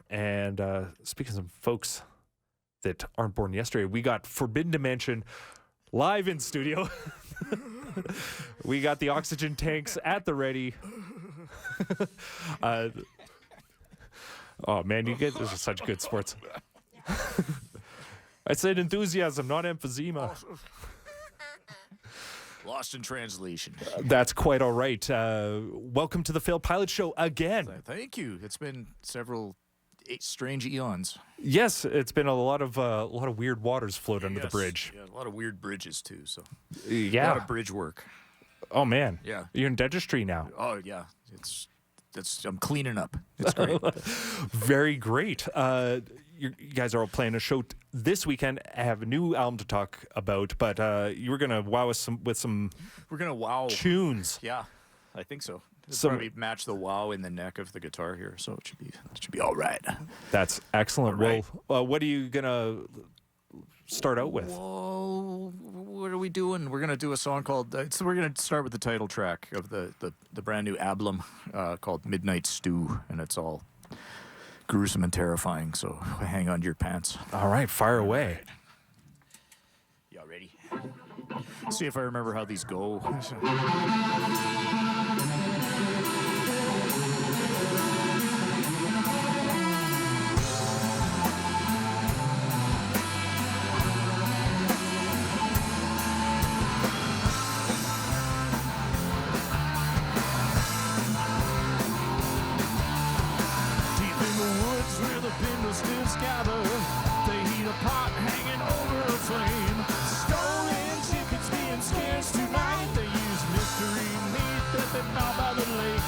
And speaking of some folks that aren't born yesterday, we got Forbidden Dimension live in studio. We got the oxygen tanks at the ready. Oh, man, this is such good sports. I said enthusiasm, not emphysema. Lost in translation. That's quite all right. Welcome to the Failed Pilot Show again. Thank you. It's been several strange eons. Yes, it's been a lot of weird waters float under the bridge. Yeah, a lot of weird bridges too. So yeah, a lot of bridge work. Oh man, yeah, you're in dentistry now. Oh yeah, I'm cleaning up. It's great. Very great. You guys are all playing a show this weekend. I have a new album to talk about, but you were gonna wow us with some. We're gonna wow tunes. Yeah, I think so. Probably match the wow in the neck of the guitar here, so it should be all right. That's excellent. Right. Well, what are you gonna start out with? Well, what are we doing? We're gonna do a song called. We're gonna start with the title track of the brand new album called Midnight Stew, and it's all gruesome and terrifying. So hang on to your pants. All right, fire away. Y'all ready? See if I remember how these go. Gather, they heat a pot hanging over a flame. Stolen chickens being scarce tonight. They use mystery meat that they found by the lake,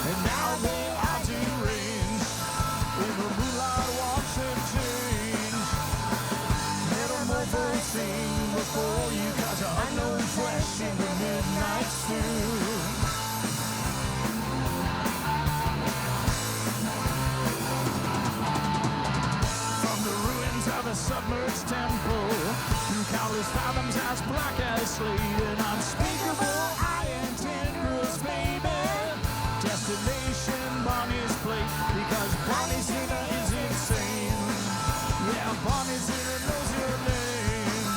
and now they are deranged. In the moonlight, watch them change. Metamorphosing before you, cause you're unknown flesh in the midnight stew. Submerged temple, through countless fathoms as black as slate, an unspeakable iron tendrils, baby. Destination Bonnie's plate, because Bonnie Sinner is insane. Yeah, Bonnie Sinner knows your name.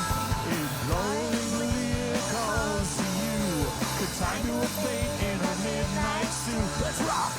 It glowingly calls to you, consigned to a fate in a midnight stew. Let's rock!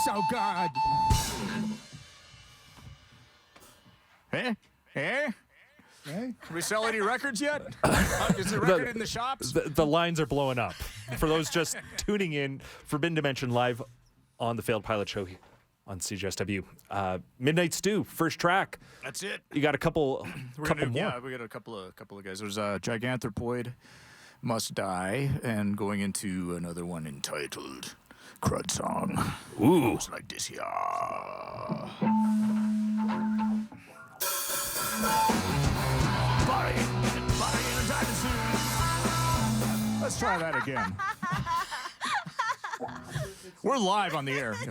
So good. Hey? We sell any records yet? Is the record in the shops? The lines are blowing up. For those just tuning in, Forbidden Dimension live on the Failed Pilot Show on CJSW. Midnight Stew, first track. That's it. You got a couple more. Yeah, we got a couple of guys. There's Giganthropoid, Must Die, and going into another one entitled Crud Song. Ooh. It's like this, yeah. try that again. We're live on the air. Okay,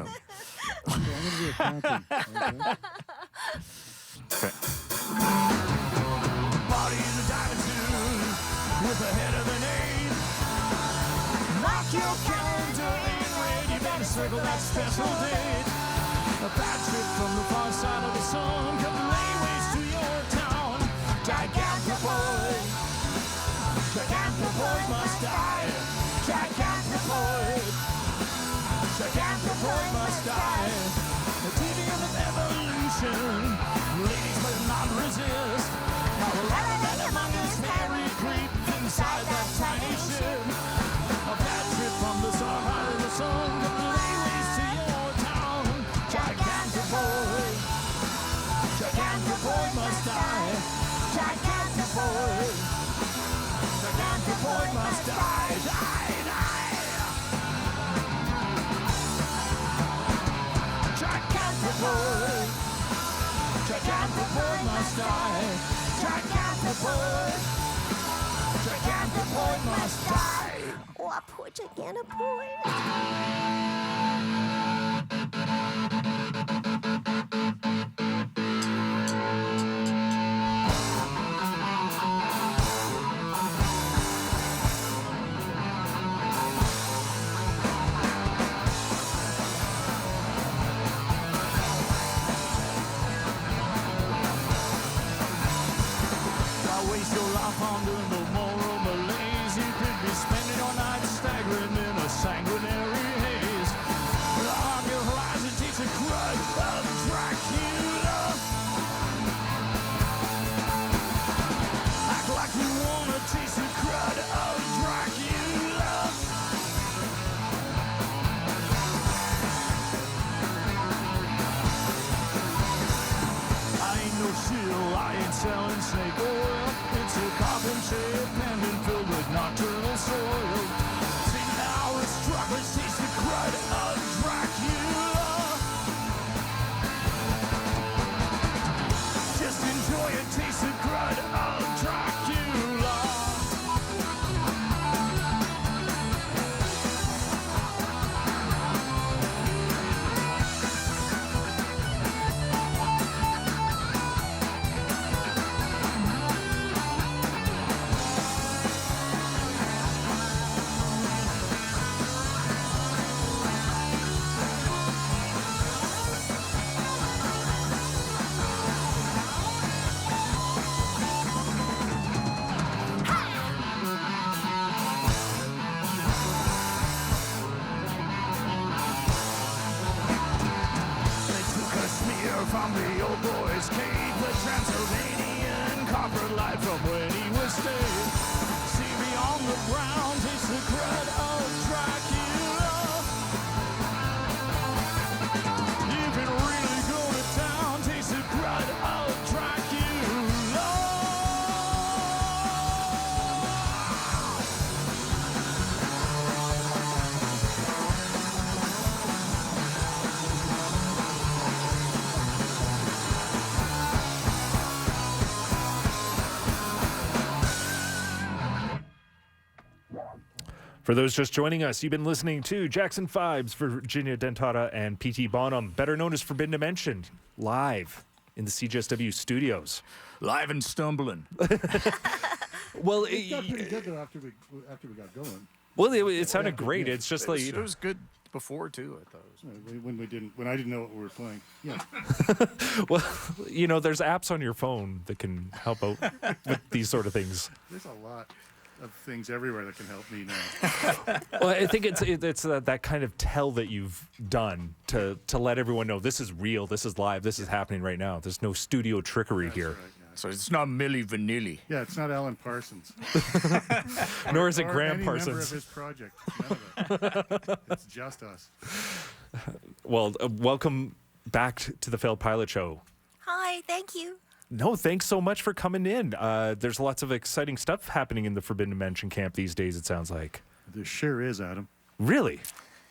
I'm going to do a counting. Okay. Body in the diamond suit with the head of an eight. Mark your calendar ain't ready. You better circle that special date. A bad trip from the far side of the sun. Come layways to your town. Giganthropoid. Giganthropoid must die. Giganthropoid. Giganthropoid must die. The tedium of evolution. Ladies must not resist. Now we'll have an among us hairy creep inside that tiny ship. A bad trip from the side of the sun. Come layways to your town. Giganthropoid. Giganthropoid must die. Giganthropoid. Giganthropoid must die. Die, die. Giganthropoid. Giganthropoid must die. Giganthropoid. Giganthropoid must die. Oh, poor Giganthropoid. Waste your life pondering the moral malaise. You could be spending your night staggering in a sanguinary haze. On your horizon takes a crud of Dracula. Act like you wanna taste the crud of Dracula. I ain't no shill, I ain't selling snake oil. It's a coffin-shaped pendant filled with nocturnal soil. See now it's truckers taste the crud of Dracula. Just enjoy it, taste the crud of Dracula. They took a smear from the old boy's cave, the Transylvanian copper light from when he was stayed. See me on the ground, taste the crud of Dracula. You can really go to town, taste the crud of Dracula. For those just joining us, you've been listening to Jackson Fibes for Virginia Dentata and P.T. Bonham, better known as Forbidden Dimension, live in the CJSW studios. Live and stumbling. Well, It got pretty good though after we got going. it sounded great. It's just like It was good before too. I thought it was. When I didn't know what we were playing. Yeah. well, there's apps on your phone that can help out with these sort of things. There's a lot of things everywhere that can help me now. Well, I think it's that kind of tell that you've done to let everyone know this is real, this is live, this is happening right now. There's no studio trickery That's here. right, yeah. So it's not Milli Vanilli. Yeah, it's not Alan Parsons. Nor is it Or Graham any member of Parsons. his project. None of it. It's just us. Well, welcome back to the Failed Pilot Show. Hi, thank you. No, thanks so much for coming in. There's lots of exciting stuff happening in the Forbidden Dimension camp these days, it sounds like. There sure is, Adam. Really?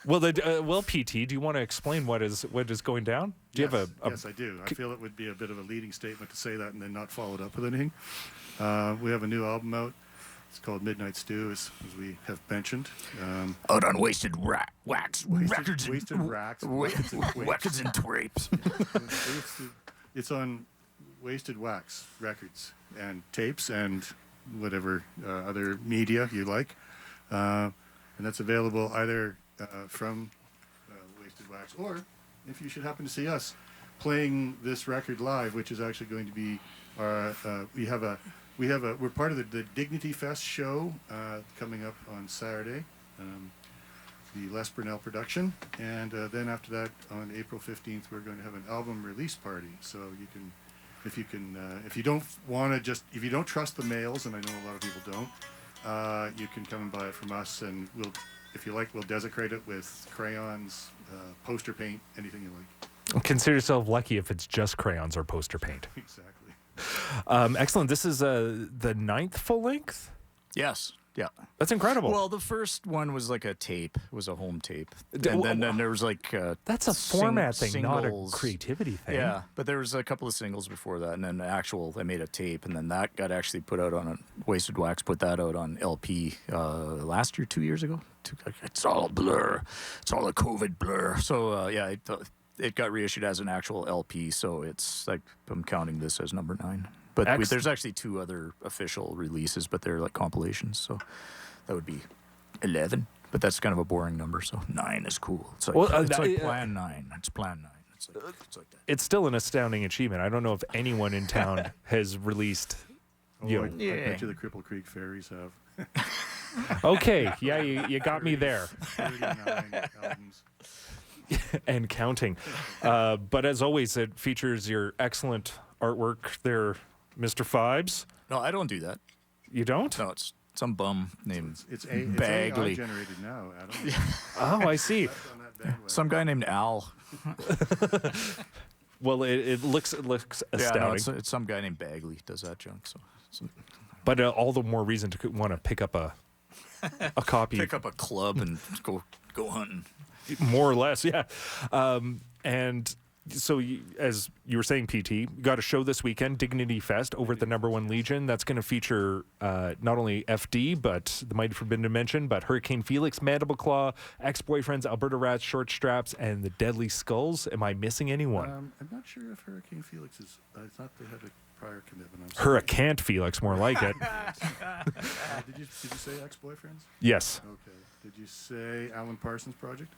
Well, PT, do you want to explain what is going down? Do you have a Yes, I do. I feel it would be a bit of a leading statement to say that and then not follow it up with anything. We have a new album out. It's called Midnight Stew, as we have mentioned. Out on Wasted Wax Records. Wasted Racks. Records and Tapes. It's on Wasted Wax Records and tapes and whatever other media you like. And that's available either from Wasted Wax, or if you should happen to see us playing this record live, which is actually going to be we're part of the Dignity Fest show coming up on Saturday, the Les Burnell production, and then after that on April 15th we're going to have an album release party. So if you don't trust the mails, and I know a lot of people don't, you can come and buy it from us, and we'll desecrate it with crayons, poster paint, anything you like. Consider yourself lucky if it's just crayons or poster paint. Exactly. Excellent. This is the 9th full length? Yes. Yeah. That's incredible. Well, the first one was like a tape. It was a home tape. And then there was like that's a format thing, singles. Not a creativity thing. Yeah, but there was a couple of singles before that, and then I made a tape, and then that got actually put out on a Wasted Wax, put that out on LP last year, 2 years ago. It's all a blur. It's all a COVID blur. So, it got reissued as an actual LP, so it's like I'm counting this as number 9. But there's actually 2 other official releases, but they're like compilations, so that would be 11. But that's kind of a boring number, so 9 is cool. It's like Plan 9. It's Plan 9. It's like that. It's still an astounding achievement. I don't know if anyone in town has released. I bet you the Cripple Creek Fairies have. Okay, yeah, you got me there. 39 albums. And counting. But as always, it features your excellent artwork there, Mr. Fibes. No, I don't do that. You don't? No, it's some bum named It's Bagley. AI generated now, Adam. Oh, I see. Some guy named Al. Well, it looks astounding. Yeah, no, it's some guy named Bagley does that junk. But all the more reason to want to pick up a copy. Pick up a club and go hunting. More or less, yeah. And so, as you were saying, PT, you got a show this weekend, Dignity Fest, over at the Number One Legion. That's going to feature not only FD, but the Mighty Forbidden Dimension, but Hurricane Felix, Mandible Claw, Ex-Boyfriends, Alberta Rats, Short Straps, and the Deadly Skulls. Am I missing anyone? I'm not sure if Hurricane Felix is. I thought they had a prior commitment. I'm sorry. Hurricane Felix, more like it. Did you say Ex-Boyfriends? Yes. Okay. Did you say Alan Parsons Project?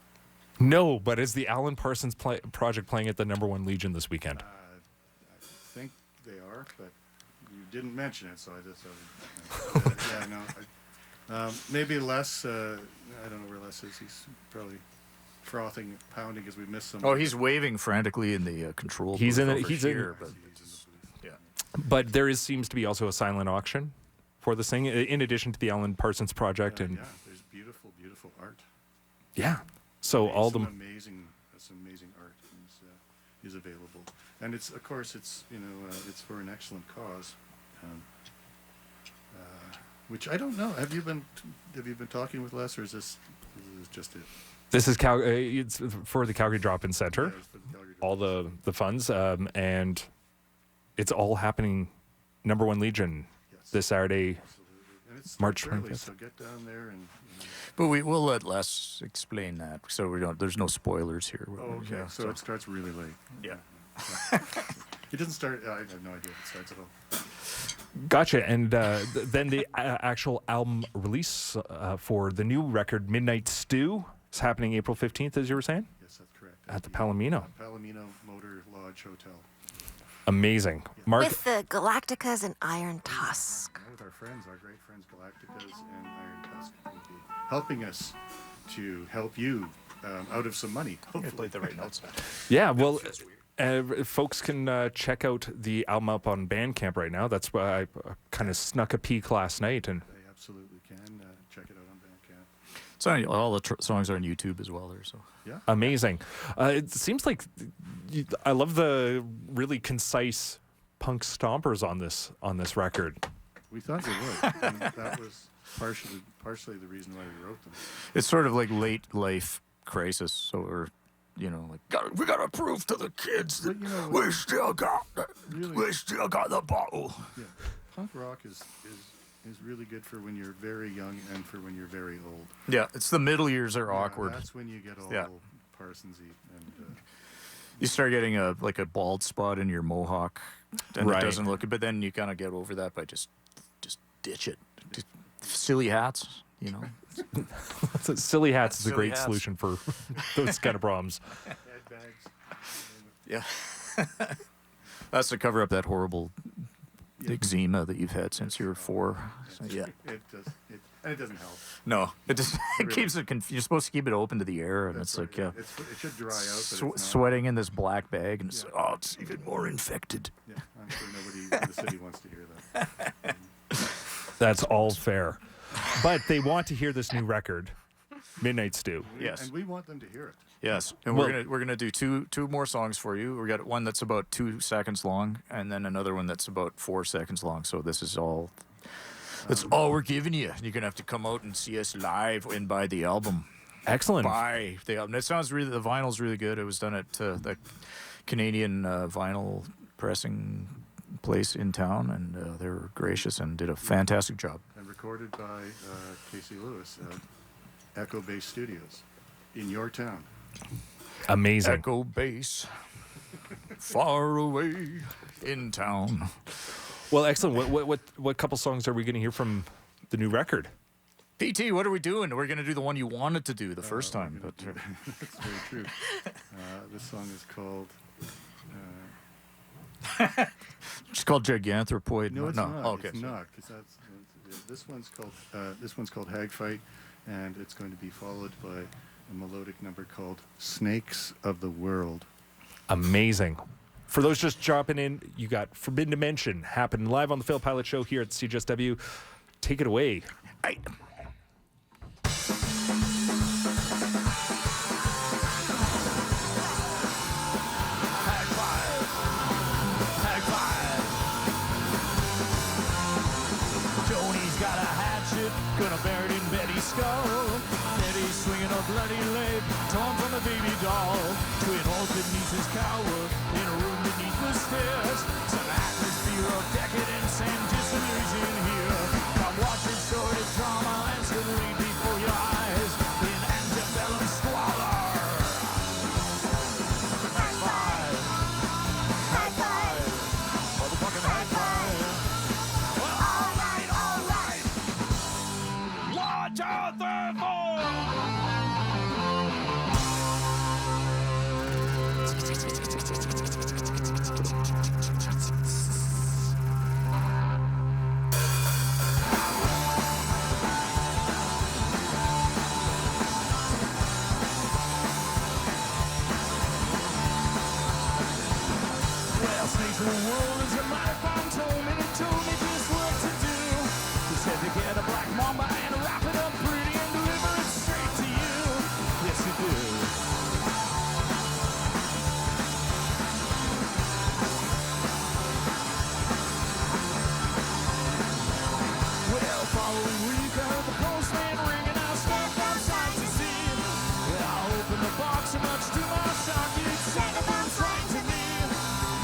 No, but is the Alan Parsons project playing at the Number One Legion this weekend? I think they are, but you didn't mention it, so I just maybe Les. I don't know where Les is. He's probably frothing, pounding as we miss some. Oh, he's waving frantically in the control. He's in. He's here, but yeah. But there seems to be also a silent auction for this thing, in addition to the Alan Parsons project, Yeah, there's beautiful art. Yeah. So all some amazing art is available, and it's of course it's for an excellent cause, which I don't know. Have you been talking with Les, or is this just it? This is it's for the Calgary Drop-In Center. Yeah, it's for the Calgary All Drop-In the funds, and it's all happening. Number One Legion this Saturday, Absolutely. And it's March early, 25th. so get down there and. But we'll let Les explain that, so we don't. There's no spoilers here. Okay, Yeah, so it starts really late. Yeah. It doesn't start. I have no idea if it starts at all. Gotcha. And then the actual album release for the new record, Midnight Stew, is happening April 15th, as you were saying, Yes, that's correct. at the Palomino. Palomino Motor Lodge Hotel. Amazing. Mark, With the Galacticas and Iron Tusk. With our friends, our great friends Galacticas and Iron Tusk will be helping us to help you out of some money. I played the right notes. yeah, well, folks can check out the album up on Bandcamp right now. That's why I kind of snuck a peek last night. And They absolutely can check it out on Bandcamp. So all the songs are on YouTube as well. There, so Yeah. amazing. It seems like I love the really concise punk stompers on this record. We thought you would. And that was partially the reason why we wrote them. it's sort of like late life crisis. So we're, we gotta prove to the kids that But you know what? we still got Really? we still got the bottle. Yeah. Punk rock is is really good for when you're very young and for when you're very old. Yeah, it's the middle years are Yeah, awkward. That's when you get all Yeah. Parsonsy and. You start getting a bald spot in your mohawk, and Right. it doesn't look. But then you kind of get over that by just ditch it. Just silly hats, you know. So silly hats is a Silly great hats. solution for those kind of problems. Head bags. Yeah. That's to cover up that horrible eczema that you've had since you were 4. So, yeah. It does. And it doesn't help. No, it just it Really. keeps it. You're supposed to keep it open to the air, and That's it's right, like yeah. It should dry out, but it's not. sweating in this black bag, and it's Yeah. it's even more infected. Yeah, I'm sure nobody in the city wants to hear that. That's all fair. But they want to hear this new record, Midnight Stew. Yes. And we want them to hear it. Yes, and Well- we're gonna do two more songs for you. We got one that's about 2 seconds long, and then another one that's about 4 seconds long. So this is all. That's all we're giving you. You're gonna have to come out and see us live and buy the album. Excellent. Buy the album. It sounds really. The vinyl's really good. It was done at the Canadian vinyl pressing place in town, and they were gracious and did a fantastic job. And recorded by Casey Lewis at Echo Base Studios in your town. Amazing. Echo Base, far away in town. Well, excellent. What couple songs are we going to hear from the new record? PT, what are we doing? We're gonna do the one you wanted to do the first time, but That's very true. This song is called. it's called Giganthropoid. No, it's not. Okay. It's not, because this one's called Hag Fight, and it's going to be followed by a melodic number called Snakes of the World. Amazing. For those just dropping in, you got Forbidden Dimension happening live on the Phil Pilot Show here at CJSW. Take it away. Hey. Tony's got a hatchet, gonna bury it in Betty's skull. Betty's swinging a bloody leg, torn from a baby doll. Twin orchid nieces cower in a room beneath the stairs. Some atmosphere of decadence and disillusion here. Come watch this sordid drama and suddenly before your eyes in antebellum squalor. High five. High five. Motherfucking high five. Well, all right, all right. 1, 2, 3, 4. Well, snakes in the world is a mighty fine tone, and it told me just what to do. He said to get a black mamba and wrap it up pretty and deliver it straight to you. Yes, you do. Well, following week, I heard the postman ring, and I stepped outside to see. Well, I opened the box, and much to my shock, it said the box right to me.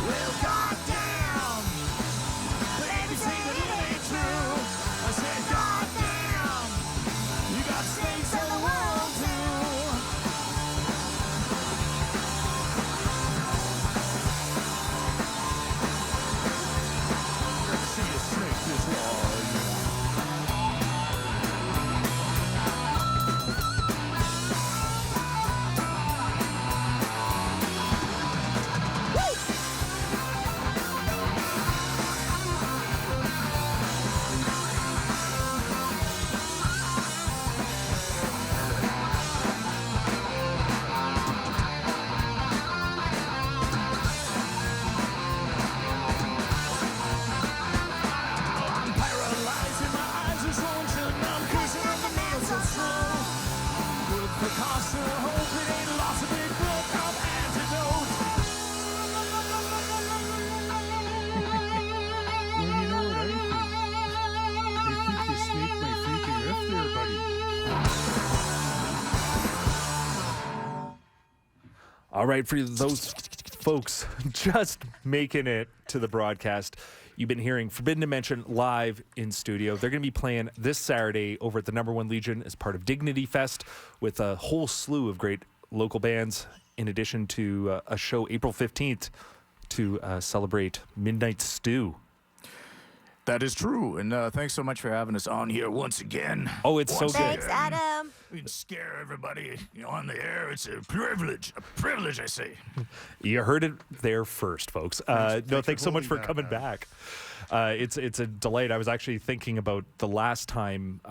Well, goddamn, baby, say that it ain't true. I said, goddamn, you got snakes of the world too. Let's see a snake this large. I'm paralyzed and my eyes are swollen shut. And I'm cursing at the nails so slow. With the constant hope it ain't lost a big book of antidote. Well, you know what I think? I think the snake might freak you up there, buddy. All right, for those folks just making it to the broadcast, You've been hearing Forbidden Dimension live in studio. They're going to be playing this Saturday over at the Number One Legion as part of Dignity Fest with a whole slew of great local bands, in addition to a show April 15th to celebrate Midnight Stew. That is true, and thanks so much for having us on here once again. Oh, it's so good. Thanks, Adam. We can scare everybody on the air. It's a privilege, I say. You heard it there first, folks. Thanks so much for coming back. It's a delight. I was actually thinking about the last time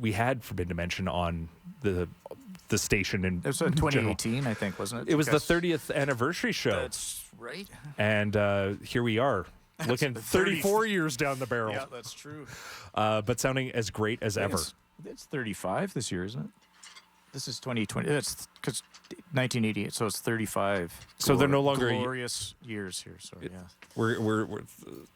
we had Forbidden Dimension on the station. In It was 2018, I think, wasn't it? It was the 30th anniversary show. That's right. And here we are. Looking 34 years down the barrel. Yeah, that's true. But sounding as great as ever. It's 35 this year, isn't it? This is 2020. That's because 1988, so it's 35. So they're no longer glorious years here. So yeah, we're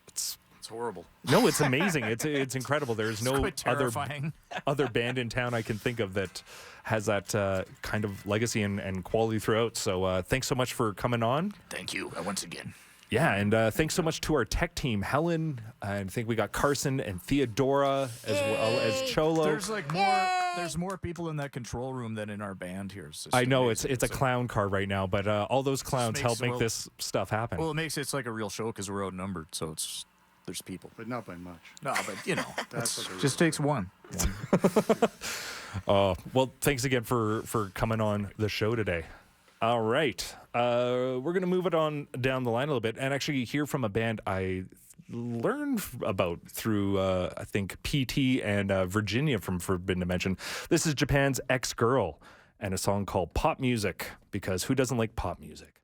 it's horrible. No, it's amazing. It's incredible. There's no quite terrifying. other band in town I can think of that has that kind of legacy and quality throughout. So thanks so much for coming on. Thank you once again. Yeah, and thanks so much to our tech team, Helen. I think we got Carson and Theodora as well as Cholo. There's more people in that control room than in our band here. I know it's a clown car right now, but all those clowns help make this stuff happen. Well, it's like a real show because we're outnumbered, so there's people. But not by much. No, but That's what just takes one. Well, thanks again for coming on the show today. All right. We're going to move it on down the line a little bit and actually hear from a band I learned about through, I think, PT and Virginia from Forbidden Dimension. This is Japan's Ex-Girl and a song called Pop Music, because who doesn't like pop music?